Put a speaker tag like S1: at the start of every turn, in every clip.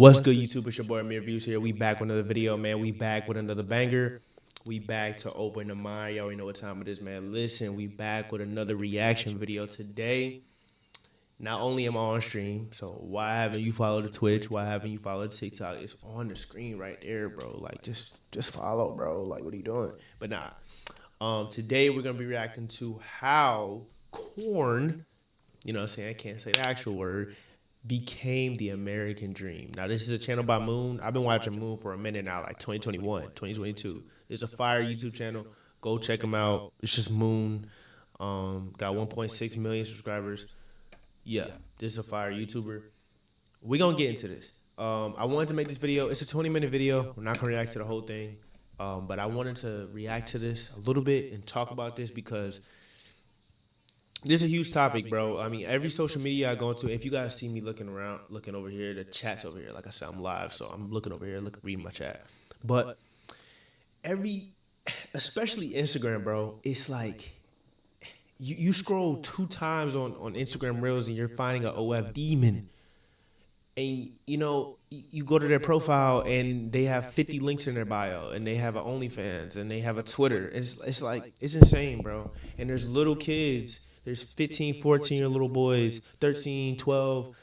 S1: What's good, YouTube? It's your boy Amir Views here. We back with another video, man. We back with another banger. We back to open the mind. You already know what time it is, man. Listen, we back with another reaction video today. Not only am I on stream, so why haven't you followed the Twitch? Why haven't you followed TikTok? It's on the screen right there, bro. Like, just follow, bro. Like, what are you doing? But nah. Today we're gonna be reacting to how corn, you know what I'm saying? I can't say the actual word, became the American dream. Now, this is a channel by Moon. I've been watching Moon for a minute now, like 2021, 2022. It's a fire YouTube channel. Go check them out. It's just Moon. Got 1.6 million subscribers. Yeah, this is a fire YouTuber. We're going to get into this. I wanted to make this video. It's a 20-minute video. We're not going to react to the whole thing. But I wanted to react to this a little bit and talk about this because this is a huge topic, bro. I mean, every social media I go into, if you guys see me looking around, looking over here, the chat's over here. Like I said, I'm live, so I'm looking over here, reading my chat. But especially Instagram, bro, it's like you scroll 2 times on Instagram Reels and you're finding an OF demon. And, you know, you go to their profile and they have 50 links in their bio and they have an OnlyFans and they have a Twitter. It's like, it's insane, bro. And there's little kids. There's 15, 14-year little boys, 13, 12,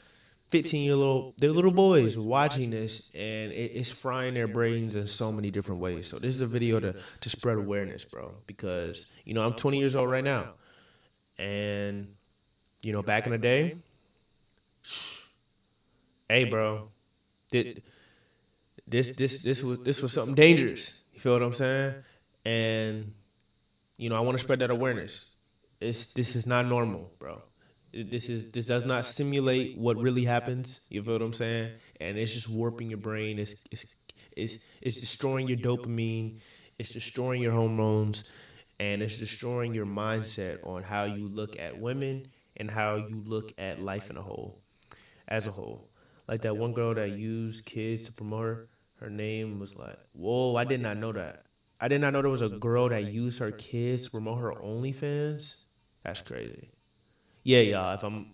S1: 15-year they're little boys watching this, and it's frying their brains in so many different ways. So this is a video to spread awareness, bro, because, you know, I'm 20 years old right now. And, you know, back in the day, hey, bro, this was something dangerous. You feel what I'm saying? And, you know, I want to spread that awareness. This is not normal, bro. This does not simulate what really happens. You feel what I'm saying? And it's just warping your brain. It's destroying your dopamine. It's destroying your hormones, and it's destroying your mindset on how you look at women and how you look at life as a whole. Like that one girl that used kids to promote her name was like, whoa, I did not know that. I did not know there was a girl that used her kids to promote her OnlyFans. That's crazy. Yeah, y'all. If I'm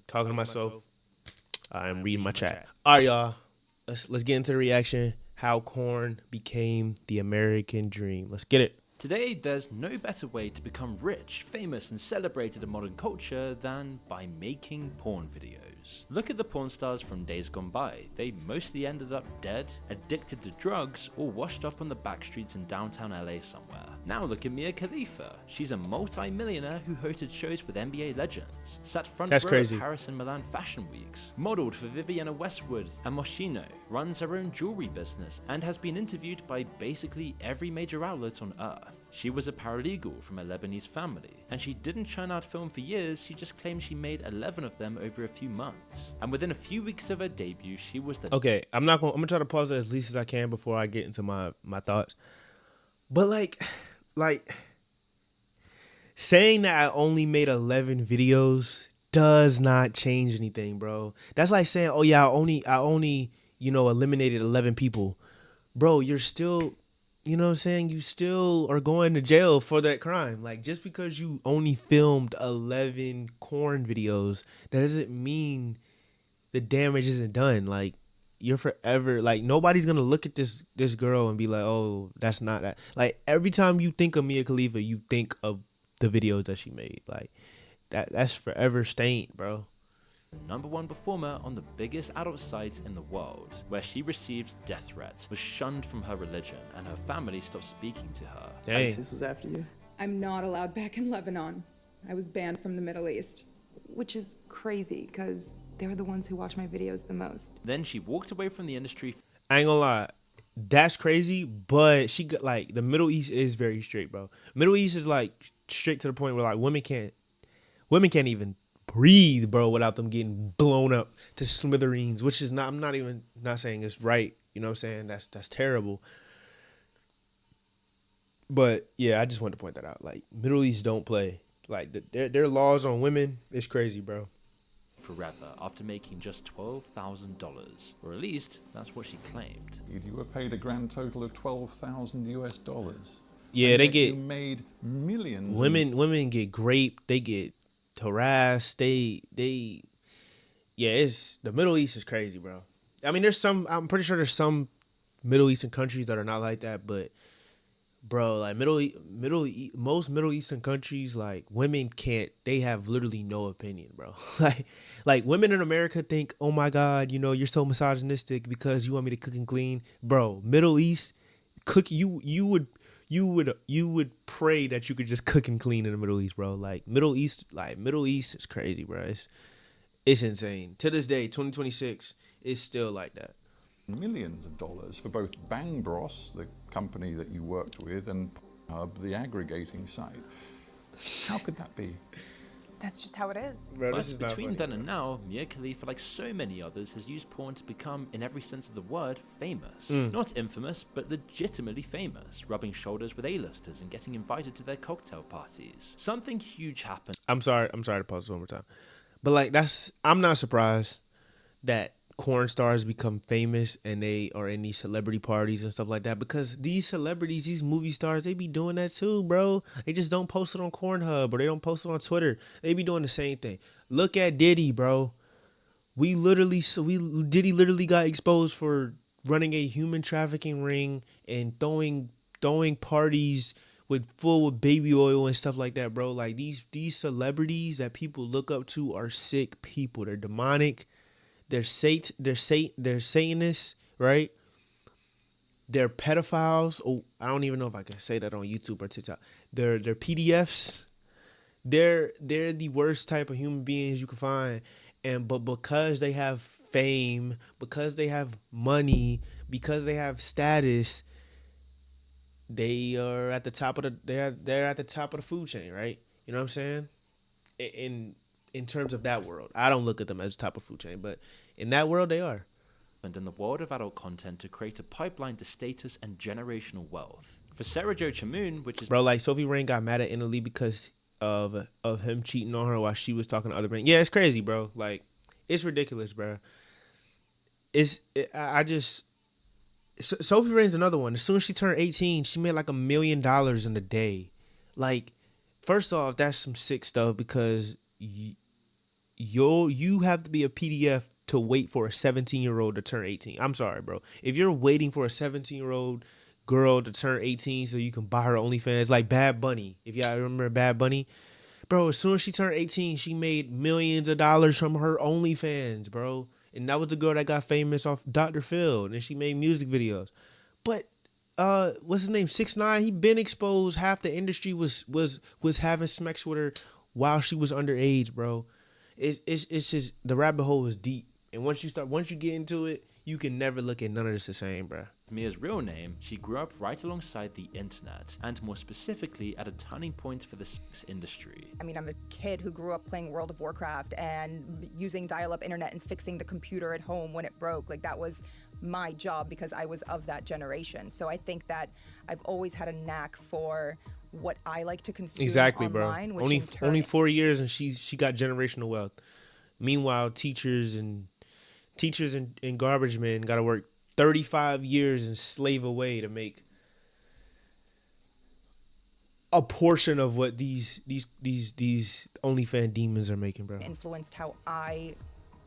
S1: talking to myself, I'm reading my chat. All right, y'all. Let's get into the reaction. How corn became the American dream. Let's get it.
S2: Today, there's no better way to become rich, famous, and celebrated in modern culture than by making porn videos. Look at the porn stars from days gone by. They mostly ended up dead, addicted to drugs, or washed up on the back streets in downtown LA somewhere. Now look at Mia Khalifa. She's a multi-millionaire who hosted shows with NBA legends, sat front row at Paris and Milan fashion weeks, modeled for Vivienne Westwood and Moschino, runs her own jewelry business, and has been interviewed by basically every major outlet on earth. She was a paralegal from a Lebanese family, and she didn't churn out film for years. She just claimed she made 11 of them over a few months. And within a few weeks of her debut, she was the...
S1: Okay, I'm gonna try to pause it as least as I can before I get into my thoughts. But like saying that I only made 11 videos does not change anything, bro. That's like saying, oh yeah, I only, you know, eliminated 11 people. Bro, you're still, you know what I'm saying? You still are going to jail for that crime. Like, just because you only filmed 11 corn videos, that doesn't mean the damage isn't done. Like, you're forever, like, nobody's gonna look at this girl and be like, oh, that's not that. Like, every time you think of Mia Khalifa, you think of the videos that she made. Like, that's forever stained, bro.
S2: #1 performer on the biggest adult site in the world, where she received death threats, was shunned from her religion, and her family stopped speaking to her.
S1: Dang.
S3: ISIS was after you?
S4: I'm not allowed back in Lebanon. I was banned from the Middle East.
S5: Which is crazy, because they were the ones who watch my videos the most.
S2: Then she walked away from the industry.
S1: I ain't gonna lie, that's crazy, but she got, like, the Middle East is very strict, bro. Middle East is like strict to the point where like women can't even breathe, bro, without them getting blown up to smithereens, which is not, I'm not saying it's right, you know what I'm saying? That's terrible. But yeah, I just wanted to point that out. Like, Middle East don't play. Like, their laws on women is crazy, bro.
S2: Forever, after making just $12,000, or at least that's what she claimed.
S3: You were paid a grand total of $12,000 US.
S1: Yeah, they get,
S3: you made millions.
S1: Women get raped, they get harassed, yeah, it's, the Middle East is crazy, bro. I mean, I'm pretty sure there's some Middle Eastern countries that are not like that, but bro, like most Middle Eastern countries, like women can't. They have literally no opinion, bro. like women in America think, oh my God, you're so misogynistic because you want me to cook and clean, bro. Middle East, cook you would pray that you could just cook and clean in the Middle East, bro. Like Middle East is crazy, bro. It's insane. To this day, 2026, it's still like that.
S3: Millions of dollars for both Bang Bros, the company that you worked with, and Pornhub, the aggregating site. How could that be?
S4: That's just how it is.
S1: Bro,
S2: But between then and now, Mia Khalifa, like so many others, has used porn to become, in every sense of the word, famous. Not infamous, but legitimately famous, rubbing shoulders with A-listers and getting invited to their cocktail parties. Something huge happened.
S1: I'm sorry to pause this one more time. But like I'm not surprised that porn stars become famous and they are in these celebrity parties and stuff like that, because these celebrities, these movie stars, they be doing that too, bro. They just don't post it on Pornhub or they don't post it on Twitter. They be doing the same thing. Look at Diddy, bro. Diddy literally got exposed for running a human trafficking ring and throwing parties full with baby oil and stuff like that, bro. Like these celebrities that people look up to are sick people. They're demonic. They're Satanists, right? They're pedophiles. Oh, I don't even know if I can say that on YouTube or TikTok. They're PDFs. They're the worst type of human beings you can find. But because they have fame, because they have money, because they have status, they are at the top of they're at the top of the food chain, right? You know what I'm saying? In terms of that world, I don't look at them as top of food chain, but in that world, they are.
S2: And in the world of adult content to create a pipeline to status and generational wealth. For Sarah Jo Chamoun, which is...
S1: Bro, like Sophie Rain got mad at Italy because of him cheating on her while she was talking to other men. Yeah, it's crazy, bro. Like, it's ridiculous, bro. Sophie Rain's another one. As soon as she turned 18, she made like $1 million in a day. Like, first off, that's some sick stuff because you have to be a PDF to wait for a 17-year-old to turn 18. I'm sorry, bro. If you're waiting for a 17-year-old girl to turn 18 so you can buy her OnlyFans, like Bad Bunny. If y'all remember Bad Bunny, bro, as soon as she turned 18, she made millions of dollars from her OnlyFans, bro. And that was the girl that got famous off Dr. Phil, and she made music videos. But what's his name? 6ix9ine. He been exposed. Half the industry was having sex with her while she was underage, bro. It's just the rabbit hole is deep, and once you get into it, you can never look at none of this the same, bro.
S2: Mia's real name, she grew up right alongside the internet, and more specifically at a turning point for the sex industry.
S4: I mean, I'm a kid who grew up playing World of Warcraft and using dial-up internet and fixing the computer at home when it broke. Like, that was my job because I was of that generation. So I think that I've always had a knack for what I like to consume online,
S1: bro.
S4: Which
S1: only 4 years and she got generational wealth. Meanwhile, teachers and garbage men got to work 35 years and slave away to make a portion of what these OnlyFans demons are making, bro.
S4: influenced how I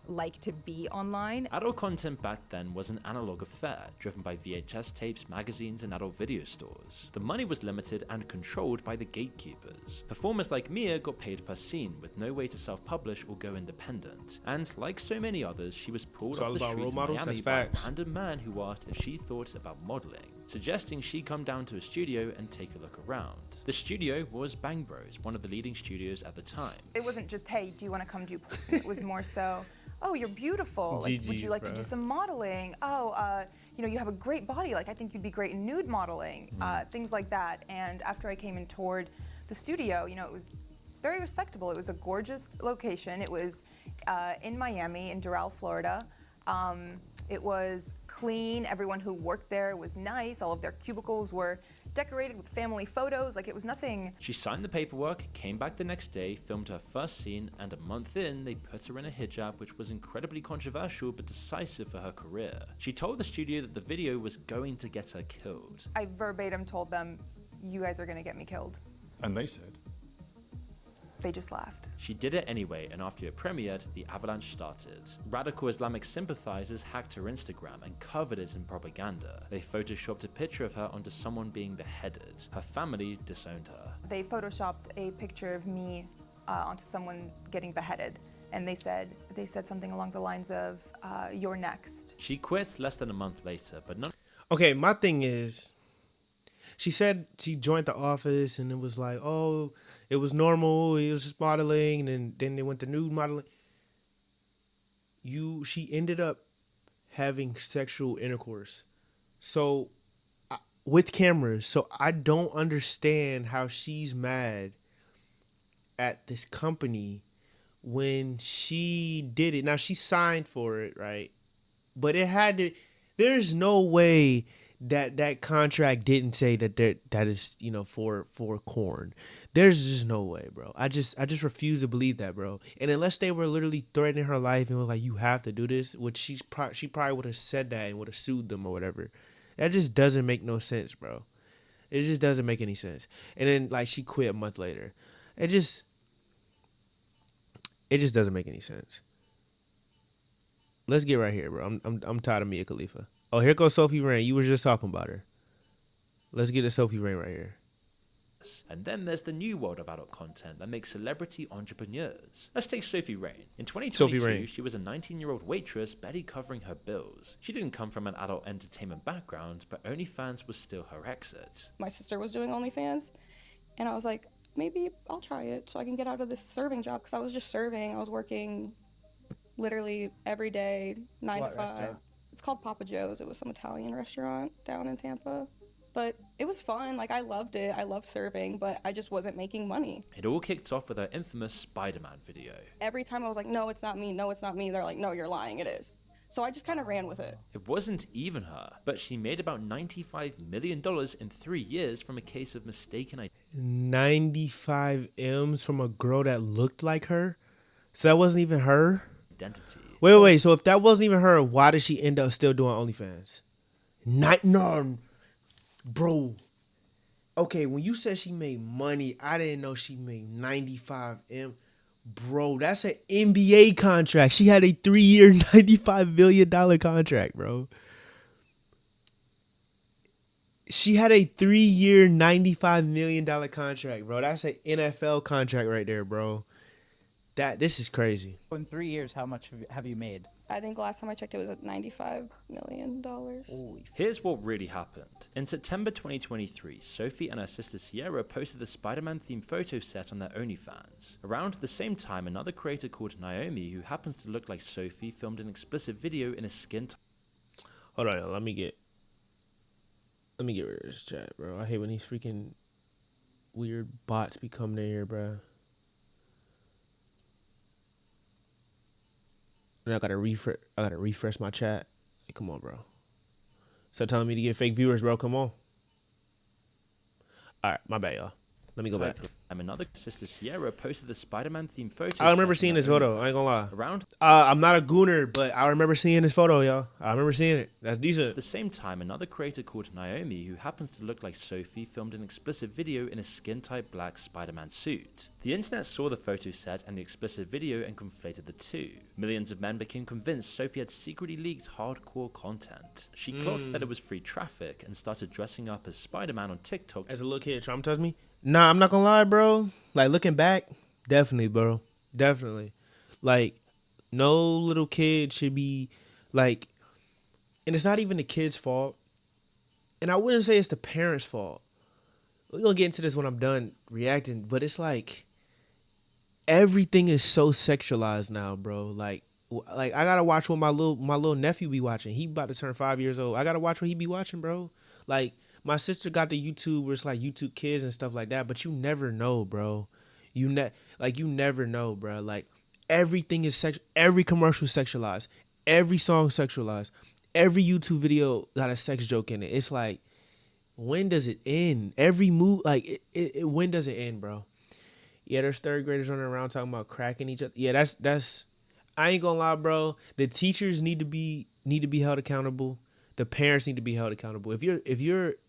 S4: like to be online.
S2: Adult content back then was an analog affair, driven by VHS tapes, magazines, and adult video stores. The money was limited and controlled by the gatekeepers. Performers like Mia got paid per scene, with no way to self-publish or go independent. And like so many others, she was pulled off the streets in Miami by a random man who asked if she thought about modeling, suggesting she come down to a studio and take a look around. The studio was Bang Bros, one of the leading studios at the time.
S6: It wasn't just, hey, do you want to come do porn? It was more so, oh, you're beautiful. Like, would you like to do some modeling? Oh, you have a great body. Like, I think you'd be great in nude modeling. Things like that. And after I came and toured the studio, it was very respectable. It was a gorgeous location. It was in Miami, in Doral, Florida. It was clean. Everyone who worked there was nice. All of their cubicles were decorated with family photos. Like, it was nothing.
S2: She signed the paperwork, came back the next day, filmed her first scene, and a month in, they put her in a hijab, which was incredibly controversial but decisive for her career. She told the studio that the video was going to get her killed.
S6: I verbatim told them, you guys are going to get me killed.
S3: And they said?
S6: they just laughed.
S2: She did it anyway, and after it premiered, the avalanche started. Radical Islamic sympathizers hacked her Instagram and covered it in propaganda. They photoshopped a picture of her onto someone being beheaded. Her family disowned her.
S6: They photoshopped a picture of me onto someone getting beheaded. And they said something along the lines of, "You're next."
S2: She quit less than a month later, but none.
S1: Okay, my thing is, she said she joined the office and it was like, oh, it was normal. It was just modeling, and then they went to nude modeling. She ended up having sexual intercourse, so with cameras. So I don't understand how she's mad at this company when she did it. Now she signed for it, right? But it had to. There's no way that contract didn't say that is, you know, for corn. There's just no way, bro. I just refuse to believe that, bro. And unless they were literally threatening her life and were like, you have to do this, which she probably would have said that and would have sued them or whatever. That just doesn't make no sense, bro. It just doesn't make any sense. And then like she quit a month later. It just doesn't make any sense. Let's get right here, bro. I'm tired of Mia Khalifa. Oh, here goes Sophie Rain. You were just talking about her. Let's get to Sophie Rain right here.
S2: And then there's the new world of adult content that makes celebrity entrepreneurs. Let's take Sophie Rain. In 2022, she was a 19-year-old waitress barely covering her bills. She didn't come from an adult entertainment background, but OnlyFans was still her exit.
S7: My sister was doing OnlyFans, and I was like, maybe I'll try it so I can get out of this serving job, because I was just serving. I was working literally every day, 9 to 5.
S8: Restaurant?
S7: It's called Papa Joe's. It was some Italian restaurant down in Tampa. But it was fun. Like, I loved it. I loved serving, but I just wasn't making money.
S2: It all kicked off with her infamous Spider-Man video.
S7: Every time I was like, no, it's not me. No, it's not me. They're like, no, you're lying. It is. So I just kind of ran with it.
S2: It wasn't even her, but she made about $95 million in 3 years from a case of mistaken identity.
S1: 95 M's from a girl that looked like her? So that wasn't even her? Wait. So if that wasn't even her, why did she end up still doing OnlyFans? No, bro. Okay, when you said she made money, I didn't know she made 95 M. Bro, that's an NBA contract. She had a 3-year, $95 million contract, bro. She had a 3-year, $95 million contract, bro. That's an NFL contract right there, bro. This is crazy.
S8: In 3 years, how much have you made?
S7: I think last time I checked, it was at $95 million.
S8: Holy.
S2: Here's what really happened. In September 2023, Sophie and her sister Sierra posted the Spider-Man themed photo set on their OnlyFans. Around the same time, another creator called Naomi, who happens to look like Sophie, filmed an explicit video in a skin tone.
S1: Hold on, let me get rid of this chat, bro. I hate when these freaking weird bots be coming in here, bro. And I gotta refresh my chat. Hey, come on, bro. Stop telling me to get fake viewers, bro. Come on. All right, my bad, y'all. Let me go back.
S2: Another sister Sierra posted the Spider-Man themed photo.
S1: I remember seeing this photo. I ain't gonna lie.
S2: Around.
S1: I'm not a gooner, but I remember seeing this photo, y'all. I remember seeing it. That's decent.
S2: At the same time, another creator called Naomi, who happens to look like Sophie, filmed an explicit video in a skin-tight black Spider-Man suit. The internet saw the photo set and the explicit video and conflated the two. Millions of men became convinced Sophie had secretly leaked hardcore content. She clocked that it was free traffic and started dressing up as Spider-Man on TikTok.
S1: As a little kid, traumatized me. Nah, I'm not gonna lie, bro. Like, looking back, definitely, bro. Definitely. Like, no little kid should be, like, and it's not even the kid's fault. And I wouldn't say it's the parents' fault. We're gonna get into this when I'm done reacting, but it's like, everything is so sexualized now, bro. Like I gotta watch what my little nephew be watching. He about to turn 5 years old. I gotta watch what he be watching, bro. Like, my sister got the YouTube where it's like YouTube Kids and stuff like that, but you never know, bro. You never know, bro. Like, everything is every commercial sexualized, every song sexualized, every YouTube video got a sex joke in it. It's like, when does it end? Every move, like, when does it end, bro? Yeah, there's third graders running around talking about cracking each other. Yeah, that's. I ain't gonna lie, bro. The teachers need to be held accountable. The parents need to be held accountable. If you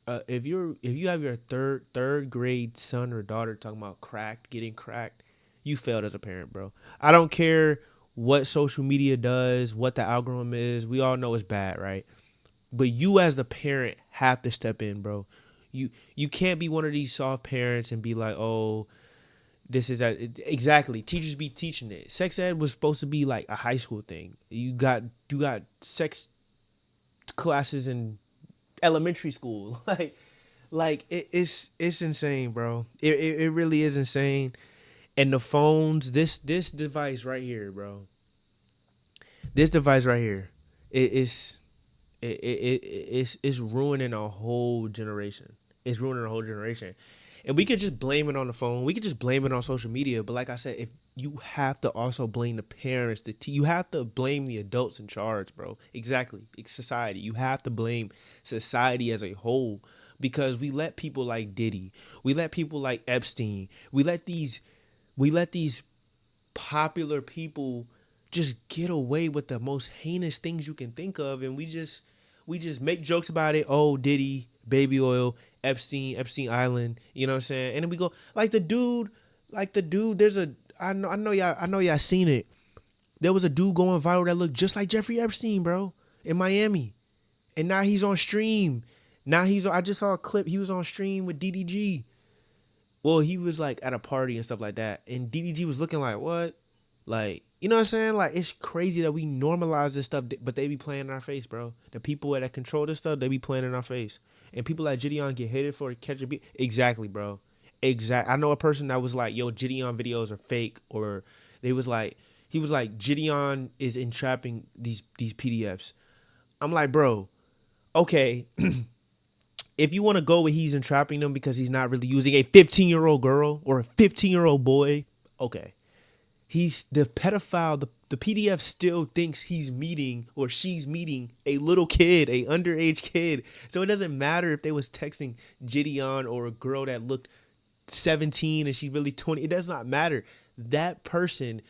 S1: have your third grade son or daughter talking about getting cracked, you failed as a parent, bro. I don't care what social media does, what the algorithm is. We all know it's bad, right? But you as the parent have to step in, bro. You can't be one of these soft parents and be like, oh, this is that. Exactly. Teachers be teaching it. Sex ed was supposed to be like a high school thing. You got sex classes in elementary school. It's insane, bro. It really is insane. And the phones, this device right here, bro. This device right here, it's ruining a whole generation. It's ruining a whole generation. And we could just blame it on the phone. We could just blame it on social media. But like I said, if you have to also blame the parents, you have to blame the adults in charge, bro. Exactly. It's society. You have to blame society as a whole because we let people like Diddy, we let people like Epstein, we let these popular people just get away with the most heinous things you can think of, and we just make jokes about it. Oh, Diddy, baby oil, Epstein Island, you know what I'm saying? And then we go like the dude, there's a I know y'all seen it. There was a dude going viral that looked just like Jeffrey Epstein, bro, in Miami. And now he's on stream. I just saw a clip, he was on stream with DDG. Well, he was like at a party and stuff like that. And DDG was looking like, what? Like, you know what I'm saying? Like, it's crazy that we normalize this stuff, but they be playing in our face, bro. The people that control this stuff, they be playing in our face. And people like Gideon get hated for catching beat. Exactly, bro. I know a person that was like, yo, Gideon videos are fake. Or he was like, Gideon is entrapping these PDFs. I'm like, bro, okay. If you want to go with he's entrapping them because he's not really using a 15-year-old girl or a 15-year-old boy, okay. He's the pedophile. The PDF still thinks he's meeting or she's meeting a little kid, a underage kid. So it doesn't matter if they was texting Gideon or a girl that looked 17 and she's really 20. It does not matter. That person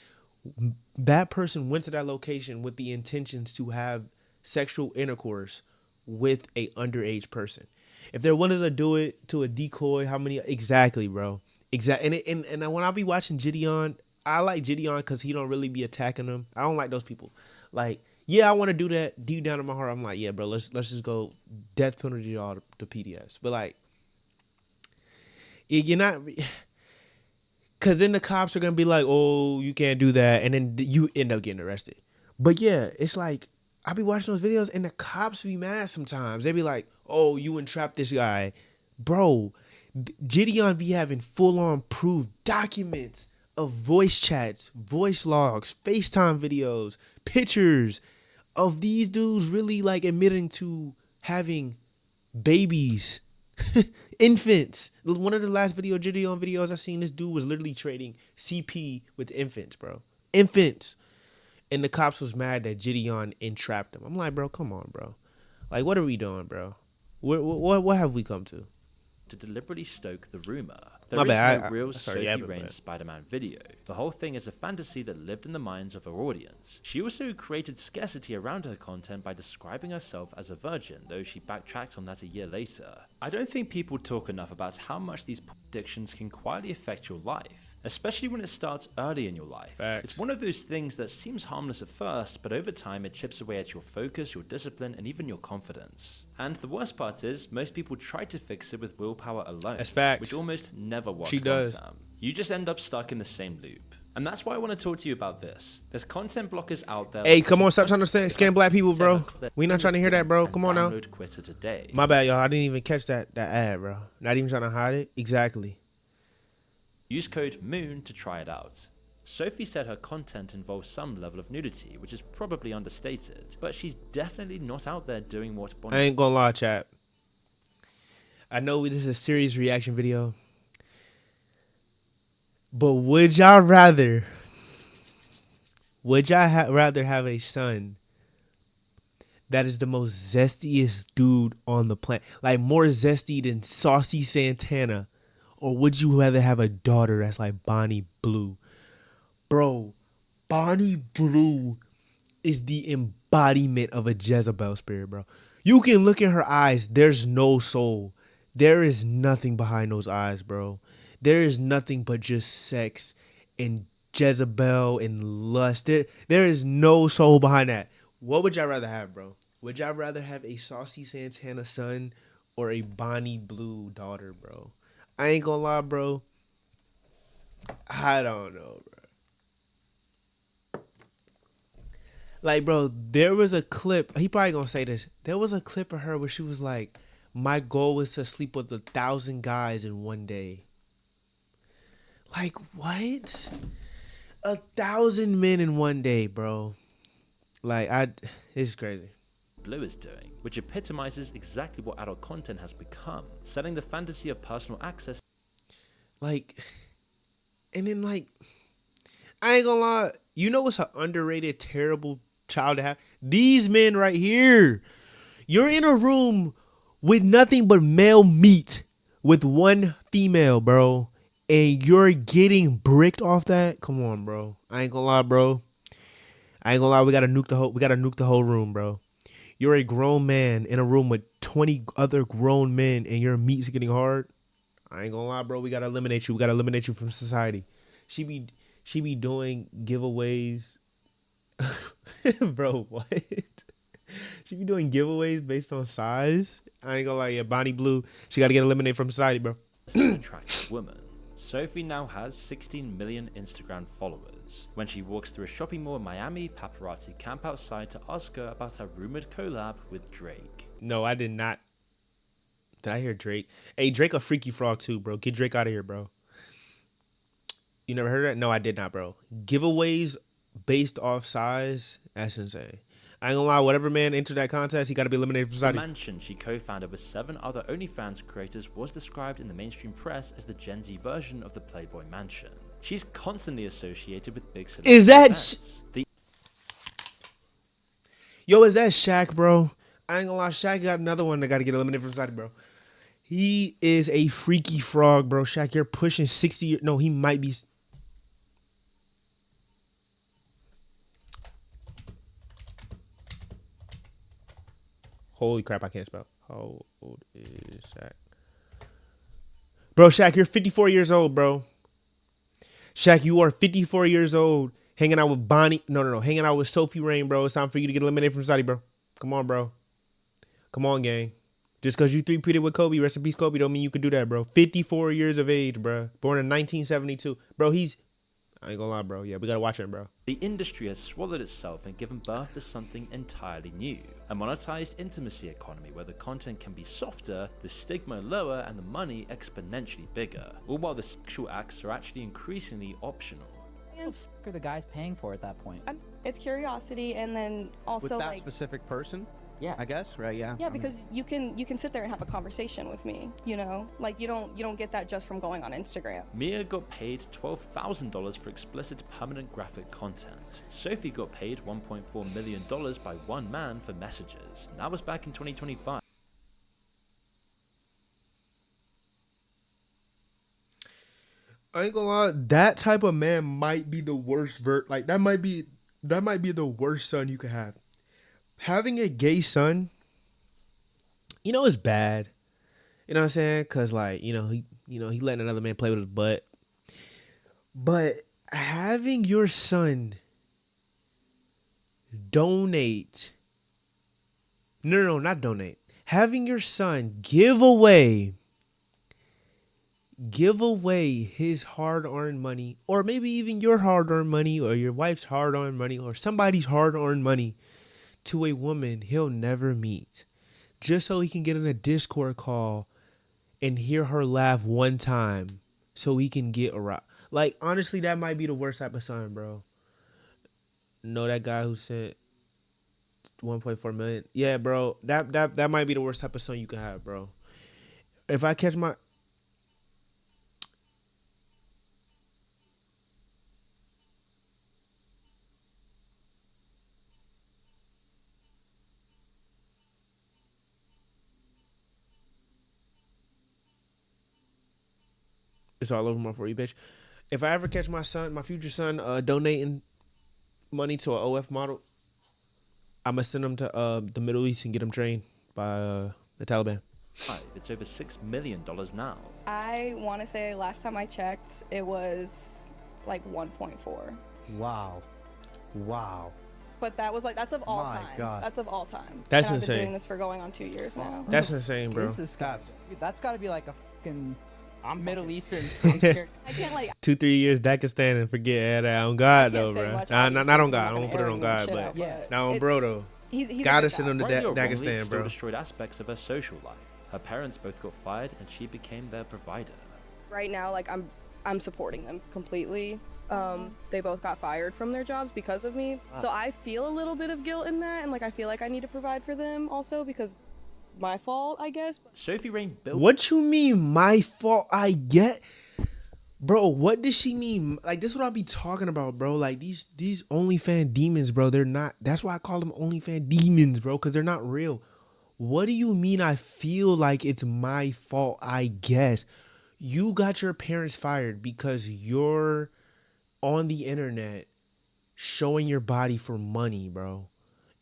S1: went to that location with the intentions to have sexual intercourse with a underage person. If they wanted to do it to a decoy, how many? Exactly, bro. Exactly. And when I be watching Gideon, I like Gideon because he don't really be attacking them. I don't like those people. Like, yeah, I want to do that deep down in my heart. I'm like, yeah, bro, let's just go death penalty to all the PDS. But like, you're not, because then the cops are gonna be like, oh, you can't do that, and then you end up getting arrested. But yeah, it's like I be watching those videos and the cops be mad sometimes. They be like, oh, you entrapped this guy. Bro, Gideon be having full-on proof documents of voice chats, voice logs, FaceTime videos, pictures of these dudes really like admitting to having babies, infants. One of the last Gideon videos I seen, this dude was literally trading CP with infants, bro. Infants. And the cops was mad that Gideon entrapped him. I'm like, bro, come on, bro. Like, what are we doing, bro? What have we come to?
S2: To deliberately stoke the rumor.
S1: My
S2: There is
S1: bad.
S2: no real
S1: Sorry,
S2: Sophie
S1: but-
S2: Rain's Spider-Man video. The whole thing is a fantasy that lived in the minds of her audience. She also created scarcity around her content by describing herself as a virgin, though she backtracked on that a year later. I don't think people talk enough about how much these addictions can quietly affect your life, especially when it starts early in your life.
S1: Facts.
S2: It's one of those things that seems harmless at first, but over time it chips away at your focus, your discipline, and even your confidence. And the worst part is, most people try to fix it with willpower alone.
S1: That's facts.
S2: Which almost never works
S1: She does.
S2: long-term. You just end up stuck in the same loop. And that's why I want to talk to you about this. There's content blockers out there.
S1: Hey,
S2: like
S1: come on, stop trying to scam black people, bro. We not trying to hear that, bro.
S2: and
S1: Come on now.
S2: download Quitter today.
S1: My bad, y'all. I didn't even catch that ad, bro. Not even trying to hide it. Exactly.
S2: Use code MOON to try it out. Sophie said her content involves some level of nudity, which is probably understated, but she's definitely not out there doing what
S1: I ain't gonna lie, chat. I know this is a serious reaction video, but would y'all rather rather have a son that is the most zestiest dude on the planet, like more zesty than Saucy Santana, or would you rather have a daughter that's like Bonnie Blue? Bro, Bonnie Blue is the embodiment of a Jezebel spirit, bro. You can look in her eyes. There's no soul. There is nothing behind those eyes, bro. There is nothing but just sex and Jezebel and lust. There is no soul behind that. What would y'all rather have, bro? Would y'all rather have a Saucy Santana son or a Bonnie Blue daughter, bro? I ain't gonna lie, bro. I don't know, bro. Like, bro, there was a clip. He probably gonna say this. There was a clip of her where she was like, "My goal was to sleep with 1,000 guys in one day." Like, what? 1,000 men in one day, bro. Like, it's crazy.
S2: Blue is doing, which epitomizes exactly what adult content has become, selling the fantasy of personal access.
S1: Like, and then like, I ain't gonna lie, you know what's an underrated, terrible child to have? These men right here. You're in a room with nothing but male meat with one female, bro, and you're getting bricked off that. Come on, bro. I ain't gonna lie, bro. I ain't gonna lie. We gotta nuke the whole room, bro. You're a grown man in a room with 20 other grown men, and your meat's getting hard. I ain't gonna lie, bro. We gotta eliminate you. We gotta eliminate you from society. She be doing giveaways, bro. What? She be doing giveaways based on size. I ain't gonna lie, yeah. Bonnie Blue, she gotta get eliminated from society, bro.
S2: Attractive woman. Sophie now has 16 million Instagram followers. When she walks through a shopping mall in Miami, paparazzi camp outside to ask her about her rumored collab with Drake.
S1: No, I did not. Did I hear Drake? Hey, Drake a freaky frog too, bro. Get Drake out of here, bro. You never heard that? No, I did not, bro. Giveaways based off size, that's insane. I ain't gonna lie, whatever man entered that contest, he got to be eliminated from
S2: The
S1: society.
S2: mansion she co-founded with 7 other OnlyFans creators was described in the mainstream press as the Gen Z version of the Playboy Mansion. She's constantly associated with big celebrity
S1: Is that
S2: events.
S1: Yo, is that Shaq, bro? I ain't gonna lie, Shaq got another one that got to get eliminated from society, bro. He is a freaky frog, bro. Shaq, you're pushing 60 years. No, he might be. Holy crap, I can't spell. How old is Shaq? Bro, Shaq, you're 54 years old, bro. Shaq, you are 54 years old. Hanging out with Bonnie. No. Hanging out with Sophie Rain, bro. It's time for you to get eliminated from society, bro. Come on, bro. Come on, gang. Just because you three-peated with Kobe, rest in peace, Kobe, don't mean you could do that, bro. 54 years of age, bro. Born in 1972. Bro, I ain't gonna lie, bro. Yeah, we gotta watch him, bro.
S2: The industry has swallowed itself and given birth to something entirely new. A monetized intimacy economy where the content can be softer, the stigma lower, and the money exponentially bigger. All while the sexual acts are actually increasingly optional.
S8: What the f are the guys paying for at that point?
S7: It's curiosity, and then also
S9: With that
S7: like
S9: specific person?
S8: Yeah.
S9: I guess, right? Yeah.
S7: yeah, because you can sit there and have a conversation with me, you know, like you don't get that just from going on Instagram.
S2: Mia got paid $12,000 for explicit permanent graphic content. Sophie got paid $1.4 million by one man for messages. And that was back in 2025.
S1: I ain't gonna lie, that type of man might be the worst like that might be the worst son you could have. Having a gay son, you know, is bad. You know what I'm saying? Cause like, he letting another man play with his butt. But having your son donate. No, not donate. Having your son give away his hard-earned money, or maybe even your hard-earned money, or your wife's hard-earned money, or somebody's hard-earned money to a woman he'll never meet, just so he can get in a Discord call and hear her laugh one time so he can get aroused. Like, honestly, that might be the worst type of son, bro. Know that guy who sent 1.4 million? Yeah, bro. That might be the worst type of son you can have, bro. If I catch my... It's all over my For You, bitch. If I ever catch my future son, donating money to an OF model, I'm gonna send him to the Middle East and get him trained by the Taliban.
S2: It's over $6 million now.
S7: I want to say last time I checked, it was like 1.4.
S8: Wow. Wow.
S7: But that was like, that's of all
S8: My
S7: time.
S8: God.
S7: That's of all time.
S1: That's
S7: and I've
S1: insane.
S7: been doing this for going on 2 years now.
S1: That's insane, bro.
S8: Is this guy? That's got to be like a fucking Middle Eastern. I'm scared.
S7: I can't like,
S1: 2-3 years Dagestan and forget that on God though,
S7: say
S1: bro.
S7: much,
S1: Not
S7: obviously,
S1: on
S7: 'cause
S1: God.
S7: I'm
S1: I
S7: not
S1: don't put it
S7: gonna
S1: on
S7: air
S1: God,
S7: any shit
S1: but
S7: out,
S8: Yeah.
S1: now on
S7: it's-
S1: bro though.
S7: he's a
S1: Gotta
S7: good
S1: send
S7: guy.
S1: him to
S2: Rightly or wrongly, it
S1: Dagestan,
S2: still
S1: bro.
S2: destroyed aspects of her social life. Her parents both got fired, and she became their provider.
S7: Right now, like I'm supporting them completely. They both got fired from their jobs because of me. So I feel a little bit of guilt in that, and like I feel like I need to provide for them also because my fault, I guess.
S2: Sophie Rain built
S1: What you mean my fault? I get, bro. What does she mean? Like this is what I be talking about, bro. Like these OnlyFans demons, bro. They're not. That's why I call them OnlyFans demons, bro. Because they're not real. What do you mean? I feel like it's my fault. I guess you got your parents fired because you're on the internet showing your body for money, bro.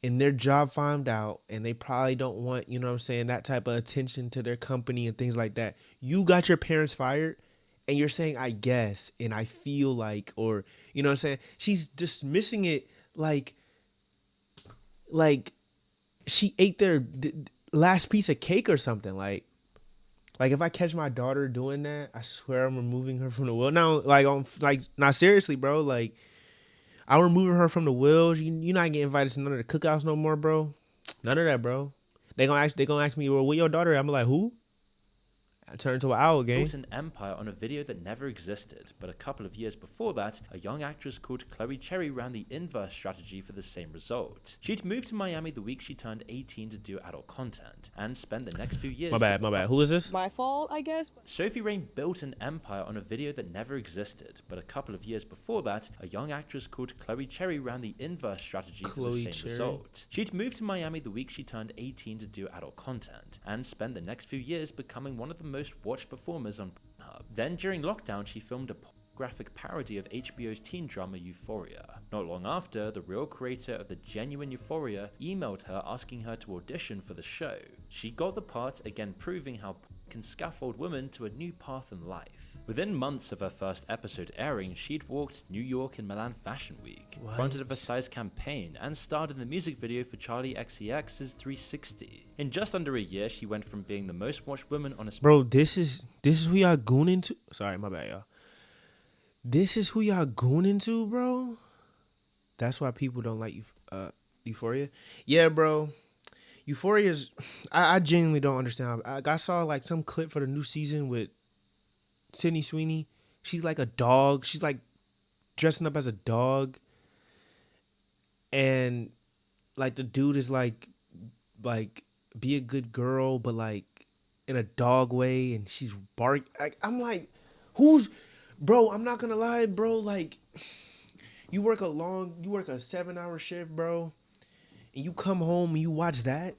S1: And their job found out and they probably don't want, you know what I'm saying, that type of attention to their company and things like that. You got your parents fired and you're saying, I guess, and I feel like, or, you know what I'm saying? She's dismissing it like she ate their last piece of cake or something. Like if I catch my daughter doing that, I swear I'm removing her from the will. Now, not seriously, bro. Like, I'm removing her from the wills. You're not getting invited to none of the cookouts no more, bro. None of that, bro. They gonna ask me, well, where your daughter at? I'm like, who? I turned into an owl game.
S2: built an empire on a video that never existed, but a couple of years before that, a young actress called Chloe Cherry ran the inverse strategy for the same result. She'd moved to Miami the week she turned 18 to do adult content, and spent the next few years...
S1: My bad. Who is this?
S7: My fault, I guess.
S2: Sophie Rain built an empire on a video that never existed, but a couple of years before that, a young actress called Chloe Cherry ran the inverse strategy for the
S1: Chloe
S2: same
S1: Cherry.
S2: result. She'd moved to Miami the week she turned 18 to do adult content, and spent the next few years becoming one of the most watched performers on Pornhub. Then during lockdown, she filmed a pornographic parody of HBO's teen drama Euphoria. Not long after, the real creator of the genuine Euphoria emailed her asking her to audition for the show. She got the part, again proving how porn can scaffold women to a new path in life. Within months of her first episode airing, she'd walked New York and Milan Fashion Week, fronted a Versailles campaign, and starred in the music video for Charli XCX's 360. In just under a year, she went from being the most watched woman on a...
S1: Bro, this is who y'all gooning to? Sorry, my bad, y'all. This is who y'all gooning to, bro? That's why people don't like Euphoria? Yeah, bro. Euphoria's... I genuinely don't understand. I saw like some clip for the new season with Sydney Sweeney. She's like a dog. She's like dressing up as a dog. And like the dude is like be a good girl, but like in a dog way, and she's I'm like, who's... Bro, I'm not gonna lie, bro. Like, you work a 7-hour shift, bro, and you come home and you watch that.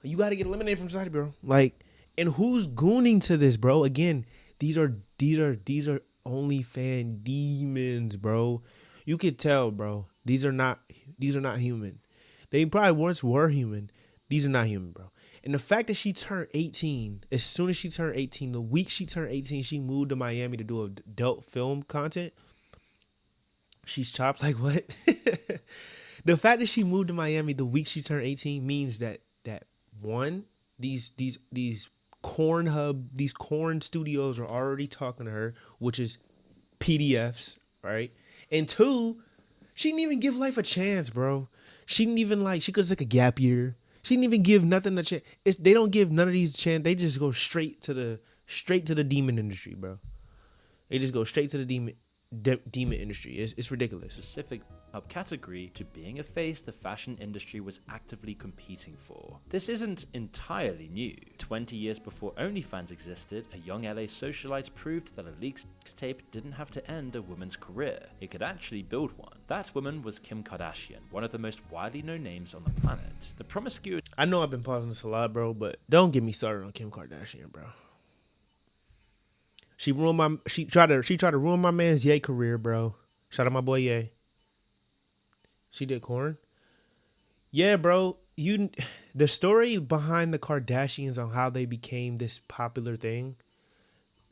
S1: You got to get eliminated from society, bro. Like, and who's gooning to this, bro? Again, these are OnlyFans demons, bro. You could tell, bro. These are not human. They probably once were human. These are not human, bro. And the fact that she turned 18, as soon as she turned 18, the week she turned 18, she moved to Miami to do adult film content. She's chopped. Like, what? The fact that she moved to Miami the week she turned 18 means that one, these corn studios are already talking to her, which is PDFs, right? And two, she didn't even give life a chance, bro. She didn't even she could have took a gap year. She didn't even give nothing a chance. They don't give none of these a chance. They just go straight to the demon industry, bro. They just go straight to the demon industry. It's ridiculous.
S2: Specific category to being a face the fashion industry was actively competing for. This isn't entirely new. 20 years before OnlyFans existed, a young LA socialite proved that a leaked sex tape didn't have to end a woman's career. It could actually build one. That woman was Kim Kardashian, one of the most widely known names on the planet. The promiscuity...
S1: I know I've been pausing this a lot, bro, but don't get me started on Kim Kardashian, bro. She tried to ruin my man's Ye career, bro. Shout out my boy Ye. She did corn. Yeah, bro. The story behind the Kardashians on how they became this popular thing.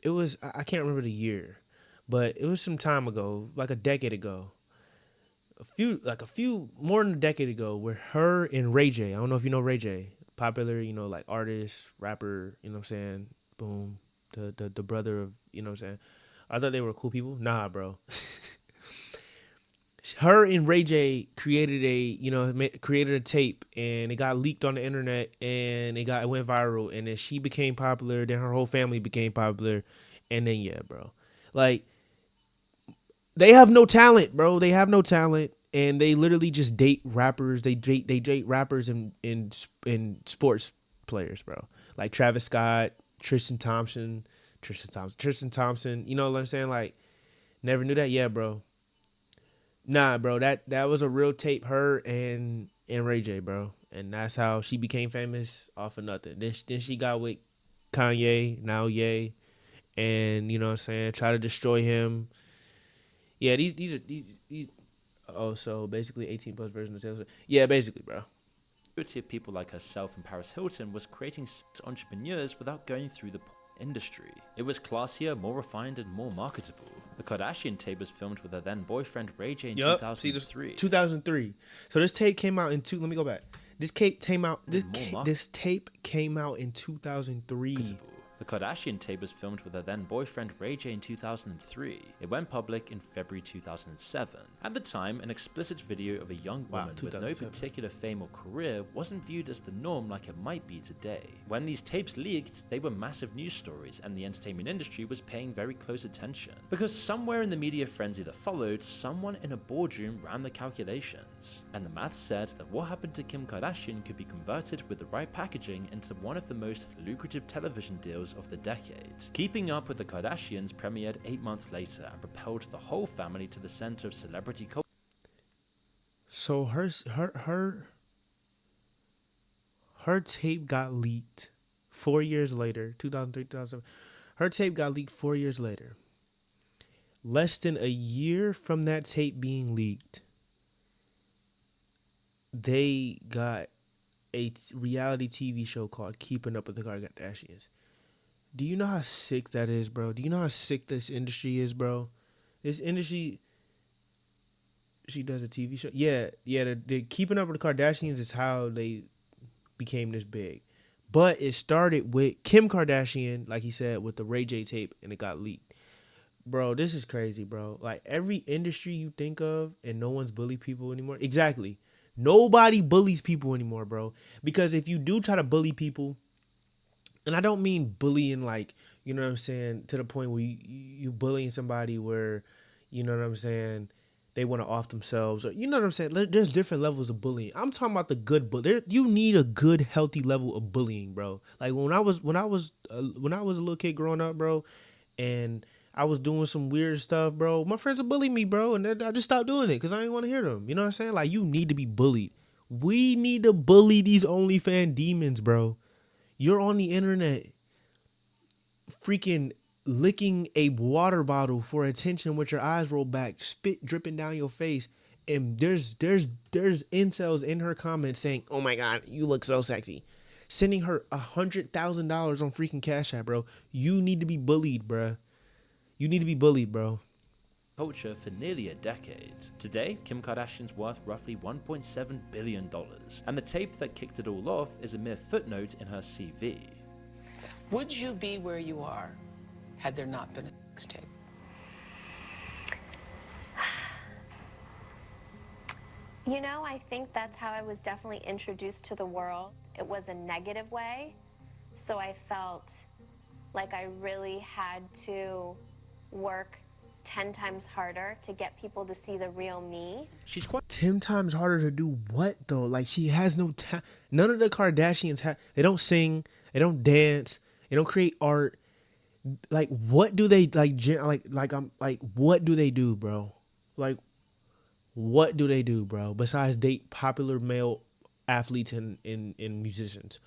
S1: It was, I can't remember the year, but it was some time ago, like a decade ago. A few more than a decade ago, where her and Ray J. I don't know if you know Ray J, popular, like artist, rapper. You know what I'm saying? Boom, the brother of, you know what I'm saying. I thought they were cool people. Nah, bro. Her and Ray J created a tape, and it got leaked on the internet, and it went viral, and then she became popular. Then her whole family became popular, and then yeah, bro, like they have no talent, bro. They have no talent, and they literally just date rappers. They date rappers and sports players, bro. Like Travis Scott, Tristan Thompson. You know what I'm saying? Like, never knew that. Yeah, bro. Nah, bro. That was a real tape. Her and Ray J, bro. And that's how she became famous off of nothing. Then she got with Kanye, now Ye, and you know what I'm saying, try to destroy him. Yeah, these are these. Oh, so basically 18 plus version of Taylor Swift. Yeah, basically, bro.
S2: The majority of people like herself and Paris Hilton was creating sex entrepreneurs without going through the porn industry. It was classier, more refined, and more marketable. The Kardashian tape was filmed with her then boyfriend Ray J in 2003.
S1: 2003. So this tape came out in Let me go back. This tape came out. This tape came out in 2003.
S2: The Kardashian tape was filmed with her then boyfriend Ray J in 2003. It went public in February 2007. At the time, an explicit video of a young woman with no particular fame or career wasn't viewed as the norm like it might be today. When these tapes leaked, they were massive news stories, and the entertainment industry was paying very close attention. Because somewhere in the media frenzy that followed, someone in a boardroom ran the calculations. And the math said that what happened to Kim Kardashian could be converted with the right packaging into one of the most lucrative television deals of the decade. Keeping Up with the Kardashians premiered 8 months later and propelled the whole family to the center of celebrity culture.
S1: So her tape got leaked 4 years later, 2003, 2007. Her tape got leaked 4 years later. Less than a year from that tape being leaked, they got a reality TV show called Keeping Up with the Kardashians. Do you know how sick that is, bro? Do you know how sick this industry is, bro? This industry, she does a TV show. Yeah, the Keeping Up with the Kardashians is how they became this big. But it started with Kim Kardashian, like he said, with the Ray J tape, and it got leaked. Bro, this is crazy, bro. Like, every industry you think of, and no one's bully people anymore. Exactly. Nobody bullies people anymore, bro. Because if you do try to bully people, and I don't mean bullying like, you know what I'm saying, to the point where you bullying somebody where, you know what I'm saying, they want to off themselves, or you know what I'm saying. There's different levels of bullying. I'm talking about the good bully. You need a good, healthy level of bullying, bro. Like when I was a little kid growing up, bro, and I was doing some weird stuff, bro. My friends would bully me, bro, and I just stopped doing it because I didn't want to hear them. You know what I'm saying? Like, you need to be bullied. We need to bully these OnlyFans demons, bro. You're on the internet freaking licking a water bottle for attention with your eyes rolled back, spit dripping down your face, and there's incels in her comments saying, "Oh my God, you look so sexy," sending her $100,000 on freaking Cash App, bro. You need to be bullied, bro. You need to be bullied, bro.
S2: Culture for nearly a decade. Today, Kim Kardashian's worth roughly $1.7 billion, and the tape that kicked it all off is a mere footnote in her CV.
S9: Would you be where you are had there not been a sex tape?
S10: You know, I think that's how I was definitely introduced to the world. It was a negative way, so I felt like I really had to work 10 times harder to get people to see the real me.
S2: She's quite
S1: 10 times harder to do what though? Like, she has no none of the Kardashians have. They don't sing, they don't dance, they don't create art. Like, what do they what do they do, bro? Like, what do they do, bro? Besides date popular male athletes and musicians.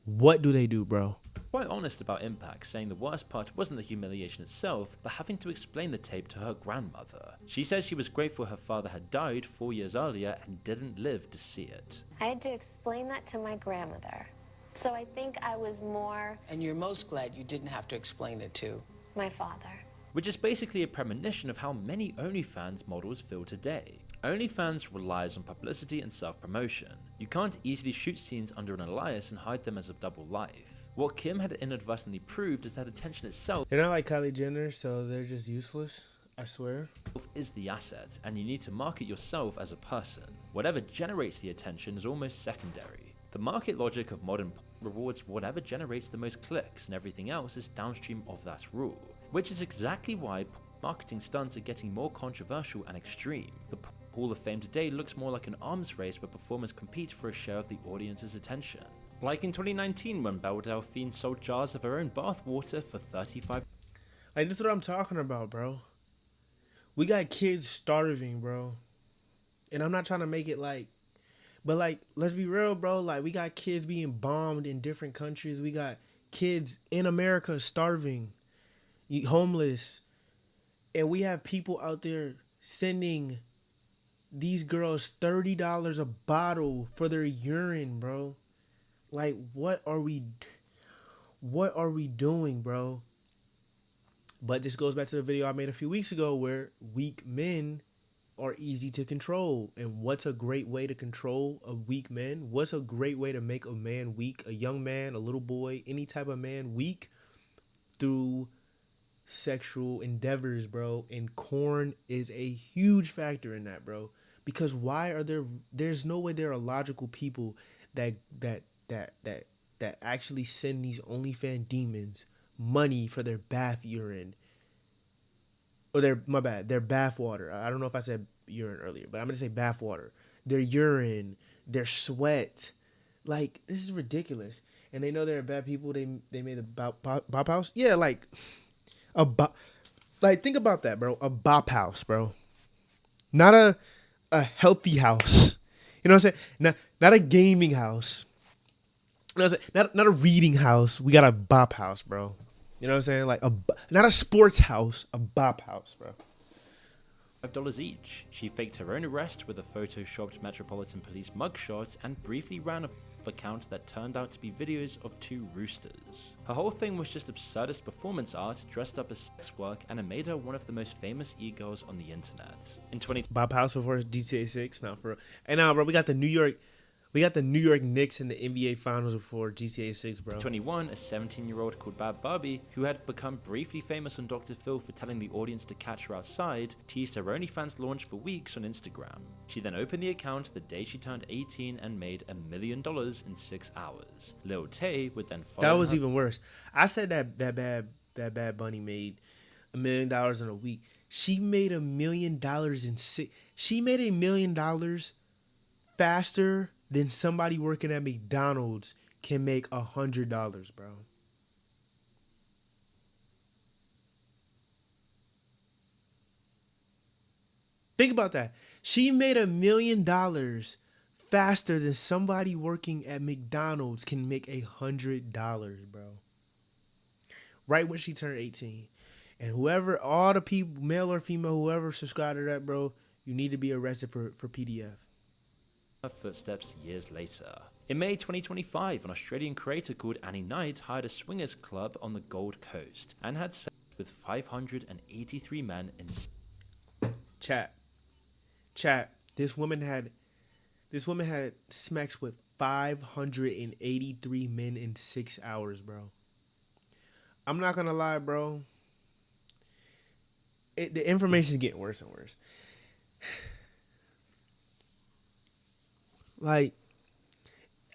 S1: What do they do, bro?
S2: quite honest about Impact, saying the worst part wasn't the humiliation itself, but having to explain the tape to her grandmother. She says she was grateful her father had died 4 years earlier and didn't live to see it.
S10: I had to explain that to my grandmother. So I think I was more...
S9: And you're most glad you didn't have to explain it to?
S10: My father.
S2: which is basically a premonition of how many OnlyFans models feel today. OnlyFans relies on publicity and self-promotion. You can't easily shoot scenes under an alias and hide them as a double life. What Kim had inadvertently proved is that attention itself
S1: They're not like Kylie Jenner, so they're just useless. I swear.
S2: is the asset, and you need to market yourself as a person. Whatever generates the attention is almost secondary. The market logic of modern porn rewards whatever generates the most clicks, and everything else is downstream of that rule. Which is exactly why marketing stunts are getting more controversial and extreme. The Hall of Fame today looks more like an arms race where performers compete for a share of the audience's attention. Like in 2019 when Belle Delphine sold jars of her own bath water for $35.
S1: Like, this is what I'm talking about, bro. We got kids starving, bro. And I'm not trying to make it like, but like, let's be real, bro. Like, we got kids being bombed in different countries. We got kids in America starving, homeless. And we have people out there sending these girls $30 a bottle for their urine, bro. Like, what are we doing, bro? But this goes back to the video I made a few weeks ago where weak men are easy to control. And what's a great way to control a weak man? What's a great way to make a man weak? A young man, a little boy, any type of man weak? Through sexual endeavors, bro. And corn is a huge factor in that, bro. Because why are there's no way there are logical people that actually send these OnlyFans demons money for their bath urine. Or their bath water. I don't know if I said urine earlier, but I'm gonna say bath water. Their urine, their sweat. Like, this is ridiculous. And they know they're bad people. They made a bop house. Yeah, like think about that, bro. A bop house, bro. Not a healthy house. You know what I'm saying? Not a gaming house. You know what I'm saying? Not a reading house. We got a bop house, bro. You know what I'm saying? Like not a sports house, a bop house, bro.
S2: $5 each. She faked her own arrest with a photoshopped Metropolitan Police mugshot and briefly ran a account that turned out to be videos of two roosters. Her whole thing was just absurdist performance art dressed up as sex work, and it made her one of the most famous e-girls on the internet. In 2020,
S1: Bob House before GTA 6, not for real. And now, bro, we got the New York Knicks in the NBA Finals before GTA 6, bro.
S2: 21, a 17-year-old called Bad Barbie, who had become briefly famous on Dr. Phil for telling the audience to catch her outside, teased her OnlyFans launch for weeks on Instagram. She then opened the account the day she turned 18 and made $1 million in 6 hours. Lil Tay would then follow.
S1: That was even worse. I said that Bad Bunny made $1 million in a week. She made $1 million in 6. She made $1 million faster than somebody working at McDonald's can make $100, bro. Think about that. She made $1 million faster than somebody working at McDonald's can make $100, bro. Right when she turned 18. And whoever, all the people, male or female, whoever subscribed to that, bro, you need to be arrested for PDF.
S2: Her footsteps years later. In May 2025, an Australian creator called Annie Knight hired a swingers club on the Gold Coast and had sex with 583 men in
S1: Chat. This woman had sex with 583 men in 6 hours, bro. I'm not gonna lie, bro. The information is getting worse and worse. Like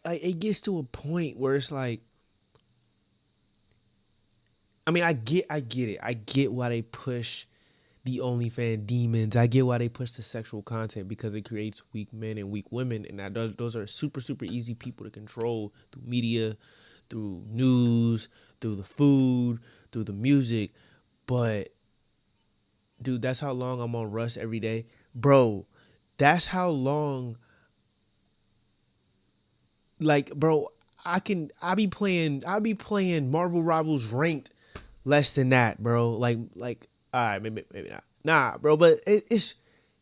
S1: it gets to a point where it's like, I mean, I get it. I get why they push the OnlyFans demons. I get why they push the sexual content, because it creates weak men and weak women, and those are super easy people to control through media, through news, through the food, through the music. But dude, that's how long I'm on Russ every day, bro. That's how long. Like, bro, I be playing Marvel Rivals ranked less than that, bro. Like, all right, maybe not. Nah, bro, but this